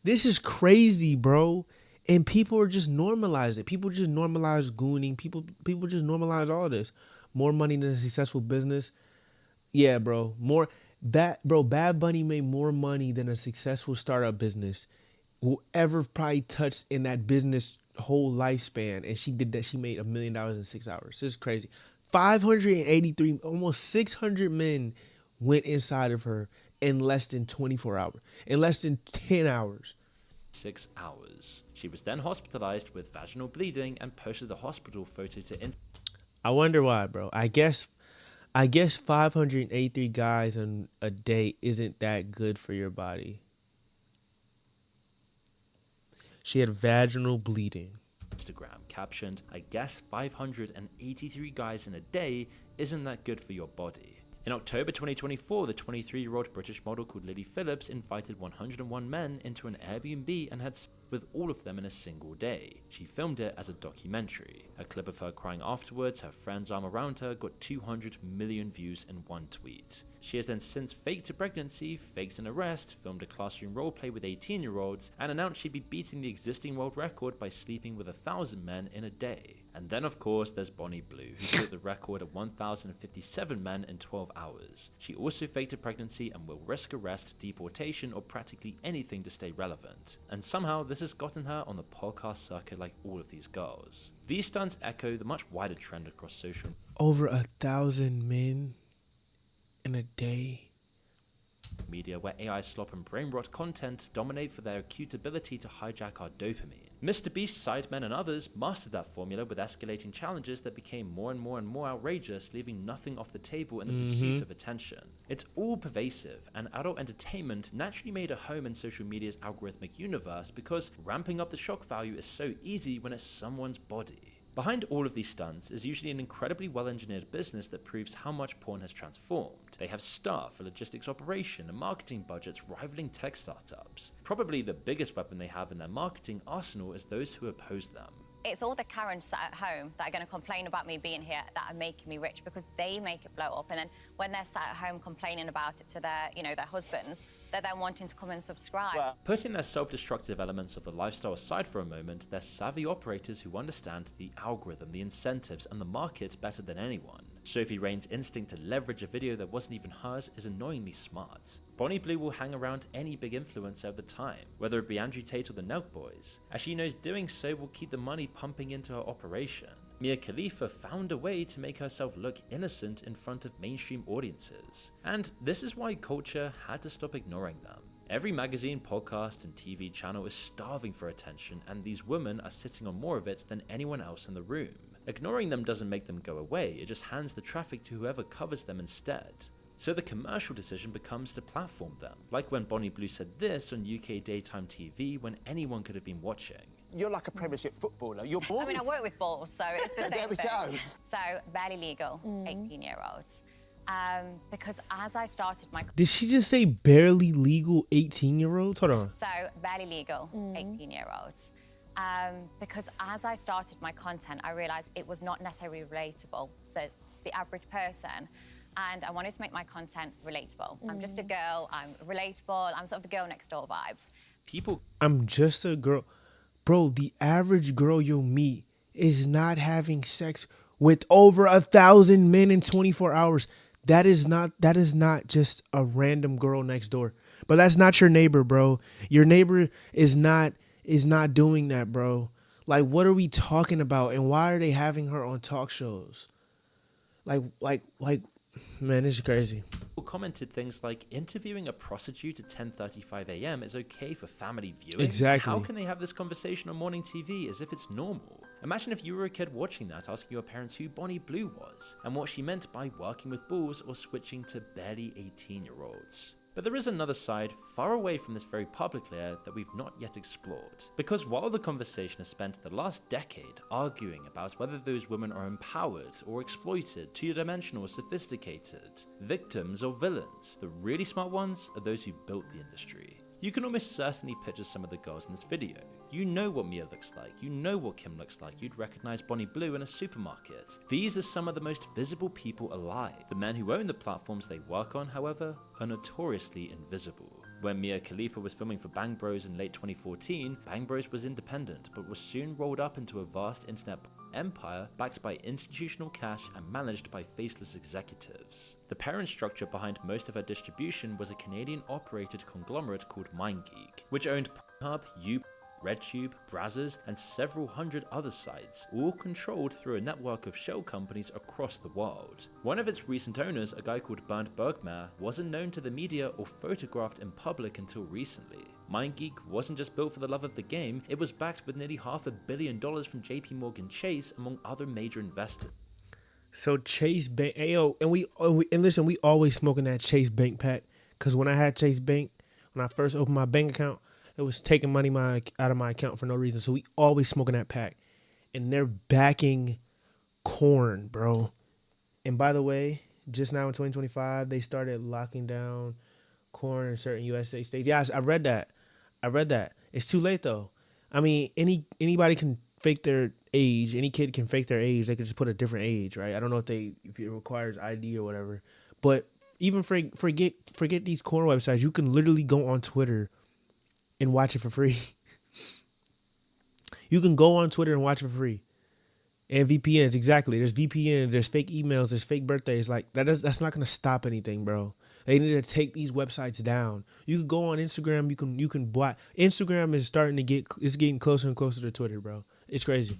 S1: is crazy, bro. And people are just normalizing it. People just normalize gooning. People just normalize all this. More money than a successful business. Yeah, bro. More. Bad Bunny made more money than a successful startup business will ever probably touch in that business whole lifespan. And she did that. She made $1 million in 6 hours. This is crazy. 583, almost 600 men went inside of her in less than 24 hours, in less than 10 hours.
S2: 6 hours. She was then hospitalized with vaginal bleeding and posted the hospital photo to Instagram.
S1: I wonder why, bro. I guess 583 guys in a day isn't that good for your body. She had vaginal bleeding.
S2: Instagram captioned, "I guess 583 guys in a day isn't that good for your body." In October 2024, the 23-year-old British model called Lily Phillips invited 101 men into an Airbnb and had sex with all of them in a single day. She filmed it as a documentary. A clip of her crying afterwards, her friend's arm around her, got 200 million views in one tweet. She has then since faked a pregnancy, faked an arrest, filmed a classroom roleplay with 18-year-olds, and announced she'd be beating the existing world record by sleeping with 1,000 men in a day. And then of course there's Bonnie Blue, who broke the record of 1,057 men in 12 hours. She also faked a pregnancy and will risk arrest, deportation, or practically anything to stay relevant. And somehow this has gotten her on the podcast circuit like all of these girls. These stunts echo the much wider trend across social
S1: Over 1,000 men in a day.
S2: media where AI slop and brain rot content dominate for their acute ability to hijack our dopamine. Mr. Beast, Sidemen, and others mastered that formula with escalating challenges that became more and more outrageous, leaving nothing off the table in the pursuit of attention. It's all pervasive, and adult entertainment naturally made a home in social media's algorithmic universe because ramping up the shock value is so easy when it's someone's body. Behind all of these stunts is usually an incredibly well-engineered business that proves how much porn has transformed. They have staff, a logistics operation, and marketing budgets rivaling tech startups. Probably the biggest weapon they have in their marketing arsenal is those who oppose them.
S11: It's all the Karens sat at home that are going to complain about me being here that are making me rich because they make it blow up. And then when they're sat at home complaining about it to their, their husbands, they're then wanting to come and subscribe.
S2: Putting their self-destructive elements of the lifestyle aside for a moment, they're savvy operators who understand the algorithm, the incentives, and the market better than anyone. Sophie Rain's instinct to leverage a video that wasn't even hers is annoyingly smart. Bonnie Blue will hang around any big influencer of the time, whether it be Andrew Tate or the Nelk Boys, as she knows doing so will keep the money pumping into her operation. Mia Khalifa found a way to make herself look innocent in front of mainstream audiences, and this is why culture had to stop ignoring them. Every magazine, podcast, and TV channel is starving for attention, and these women are sitting on more of it than anyone else in the room. Ignoring them doesn't make them go away, it just hands the traffic to whoever covers them instead. So the commercial decision becomes to platform them, like when Bonnie Blue said this on UK daytime TV when anyone could have been watching.
S12: You're like a Premiership footballer. You're balls.
S11: I mean, I work with balls, so it's the same
S12: There we
S11: thing.
S12: go.
S11: So, barely legal, 18-year-olds. Because as I started my...
S1: Did she just say barely legal 18-year-olds? Hold on.
S11: So, barely legal, 18-year-olds. Because as I started my content, I realized it was not necessarily relatable to the average person. And I wanted to make my content relatable. I'm just a girl, I'm relatable, I'm sort of the girl next door vibes.
S1: I'm just a girl. Bro, the average girl you'll meet is not having sex with over 1,000 men in 24 hours. That is not just a random girl next door. But that's not your neighbor, bro. Your neighbor is not doing that, bro. Like, what are we talking about? And why are they having her on talk shows? Like, man, it's crazy.
S2: People commented things like, interviewing a prostitute at 10:35 a.m. is okay for family viewing?
S1: Exactly.
S2: How can they have this conversation on morning TV as if it's normal? Imagine if you were a kid watching that asking your parents who Bonnie Blue was, and what she meant by working with balls or switching to barely 18-year-olds. But there is another side, far away from this very public layer, that we've not yet explored. Because while the conversation has spent the last decade arguing about whether those women are empowered or exploited, two-dimensional or sophisticated, victims or villains, the really smart ones are those who built the industry. You can almost certainly picture some of the girls in this video. You know what Mia looks like, you know what Kim looks like, you'd recognize Bonnie Blue in a supermarket. These are some of the most visible people alive. The men who own the platforms they work on, however, are notoriously invisible. When Mia Khalifa was filming for Bang Bros in late 2014, Bang Bros was independent, but was soon rolled up into a vast internet empire backed by institutional cash and managed by faceless executives. The parent structure behind most of her distribution was a Canadian-operated conglomerate called MindGeek, which owned Pornhub, RedTube, Brazzers, and several hundred other sites, all controlled through a network of shell companies across the world. One of its recent owners, a guy called Bernd Bergmair, wasn't known to the media or photographed in public until recently. MindGeek wasn't just built for the love of the game, it was backed with nearly $500 million from JP Morgan Chase, among other major investors.
S1: So Chase Bank, ayo, and listen, we always smoking that Chase Bank pack, because when I had Chase Bank, when I first opened my bank account, it was taking money out of my account for no reason. So we always smoking that pack. And they're backing corn, bro. And by the way, just now in 2025, they started locking down corn in certain USA states. Yeah, I read that. It's too late, though. I mean, anybody can fake their age. Any kid can fake their age. They could just put a different age, right? I don't know if it requires ID or whatever. But even forget these corn websites. You can literally go on Twitter and watch it for free. You can go on Twitter and watch it for free. And VPNs, exactly. There's VPNs, there's fake emails, there's fake birthdays. Like that's not gonna stop anything, bro. They need to take these websites down. You can go on Instagram, you can buy. Instagram is getting closer and closer to Twitter, bro. It's crazy.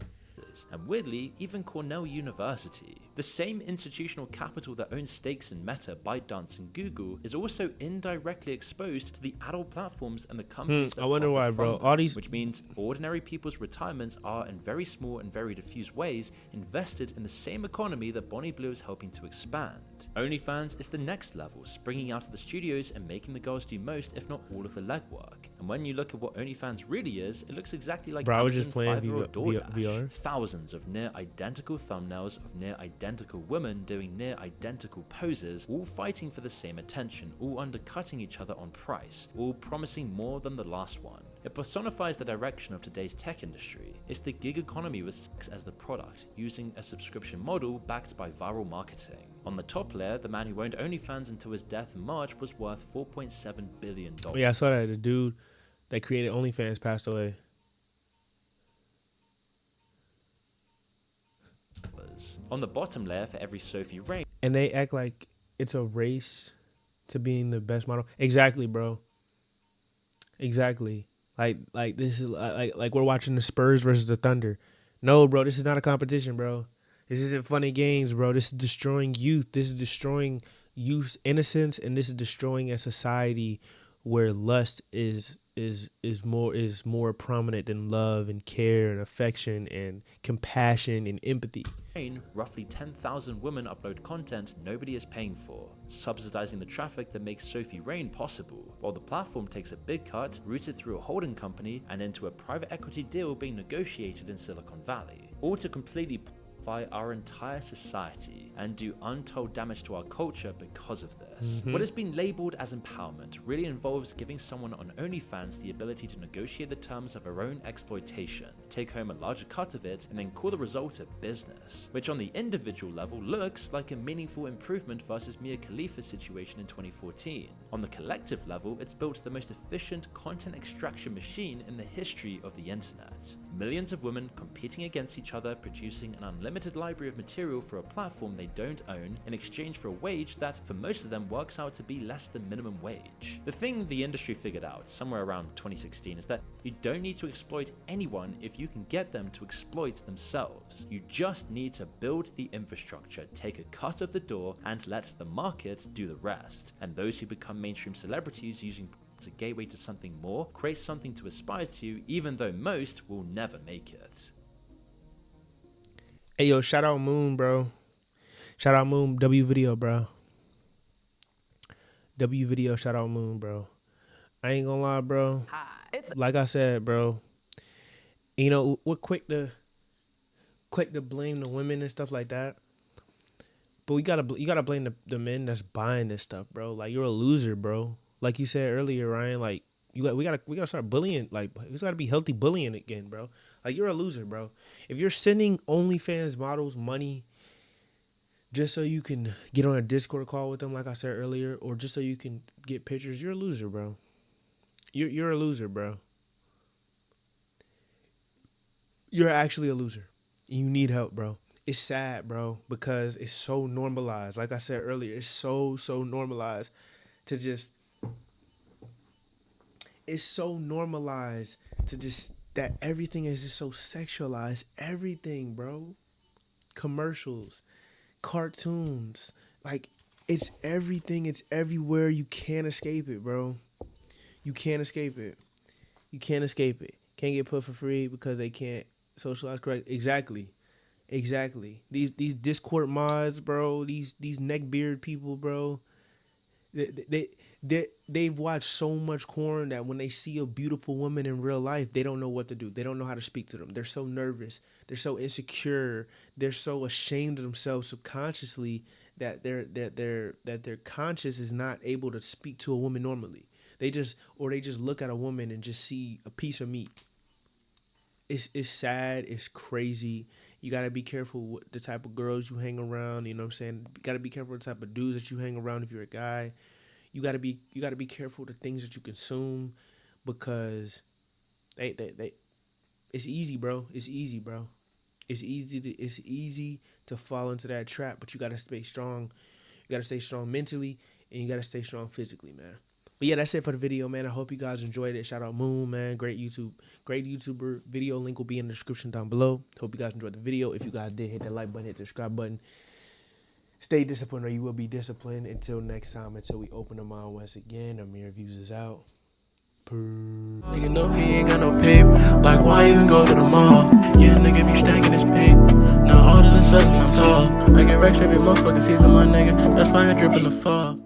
S2: And weirdly, even Cornell University, the same institutional capital that owns stakes in Meta, ByteDance, and Google, is also indirectly exposed to the adult platforms and the companies that
S1: I wonder why, bro.
S2: All these, which means ordinary people's retirements are, in very small and very diffuse ways, invested in the same economy that Bonnie Blue is helping to expand. OnlyFans is the next level, springing out of the studios and making the girls do most, if not all, of the legwork. And when you look at what OnlyFans really is, it looks exactly like
S1: Bro, I was
S2: Amazon,
S1: just playing
S2: Fiverr, or DoorDash.
S1: VR.
S2: Thousands of near-identical thumbnails of near-identical women doing near-identical poses, all fighting for the same attention, all undercutting each other on price, all promising more than the last one. It personifies the direction of today's tech industry. It's the gig economy with sex as the product, using a subscription model backed by viral marketing. On the top layer, the man who owned OnlyFans until his death in March was worth $4.7 billion.
S1: Yeah, I saw that. The dude that created OnlyFans passed away.
S2: On the bottom layer, for every Sophie Rain,
S1: and they act like it's a race to being the best model. Exactly, bro. Exactly. Like this is like we're watching the Spurs versus the Thunder. No, bro, this is not a competition, bro. This isn't funny games, bro. This is destroying youth. This is destroying youth's innocence, and this is destroying a society where lust is more prominent than love and care and affection and compassion and empathy.
S2: Roughly 10,000 women upload content nobody is paying for, subsidizing the traffic that makes Sophie Rain possible, while the platform takes a big cut, routes it through a holding company, and into a private equity deal being negotiated in Silicon Valley, all to completely our entire society and do untold damage to our culture because of this. What has been labeled as empowerment really involves giving someone on OnlyFans the ability to negotiate the terms of her own exploitation, take home a larger cut of it, and then call the result a business, which on the individual level looks like a meaningful improvement versus Mia Khalifa's situation in 2014. On the collective level, it's built the most efficient content extraction machine in the history of the internet. Millions of women competing against each other, producing an unlimited library of material for a platform they don't own in exchange for a wage that, for most of them, works out to be less than minimum wage. The thing the industry figured out somewhere around 2016 is that you don't need to exploit anyone if you can get them to exploit themselves. You just need to build the infrastructure, take a cut of the door, and let the market do the rest. And those who become mainstream celebrities using as a gateway to something more create something to aspire to, even though most will never make it.
S1: Hey, yo, shout out Moon, bro. Shout out Moon, W Video, bro. W Video, shout out Moon, bro. I ain't gonna lie, bro. Like I said, bro, you know, we're quick to blame the women and stuff like that. But you gotta blame the men that's buying this stuff, bro. Like, you're a loser, bro. Like you said earlier, Ryan, like we gotta start bullying. Like, it's gotta be healthy bullying again, bro. Like, you're a loser, bro. If you're sending OnlyFans models money just so you can get on a Discord call with them, like I said earlier, or just so you can get pictures, you're a loser, bro. You're a loser, bro. You're actually a loser. You need help, bro. It's sad, bro, because it's so normalized. Like I said earlier, it's so normalized to just. It's so normalized to just that everything is just so sexualized. Everything, bro. Commercials, cartoons, like it's everything. It's everywhere. You can't escape it, bro. You can't escape it. You can't escape it. Can't get put for free because they can't socialize correct. Exactly. These Discord mods, bro. These neckbeard people, bro. They've watched so much porn that when they see a beautiful woman in real life, they don't know what to do. They don't know how to speak to them. They're so nervous. They're so insecure. They're so ashamed of themselves subconsciously that their conscious is not able to speak to a woman normally. They just look at a woman and just see a piece of meat. It's sad. It's crazy. You got to be careful with the type of girls you hang around. You know what I'm saying? You got to be careful with the type of dudes that you hang around if you're a guy. You got to be careful with the things that you consume because they it's easy, bro. It's easy, bro. It's easy to fall into that trap, but you got to stay strong. You got to stay strong mentally and you got to stay strong physically, man. But yeah, that's it for the video, man. I hope you guys enjoyed it. Shout out Moon, man. Great YouTuber. Video link will be in the description down below. Hope you guys enjoyed the video. If you guys did, hit that like button, hit the subscribe button. Stay disciplined or you will be disciplined. Until next time, until we open the mind once again. Amir Views is out.
S13: Nigga know he ain't got no pape. Like why even go to the mall? Yeah, nigga be stacking his pape. Now all of a sudden I'm tall. I get racks every motherfucking season, my nigga. That's why I drip in the fall.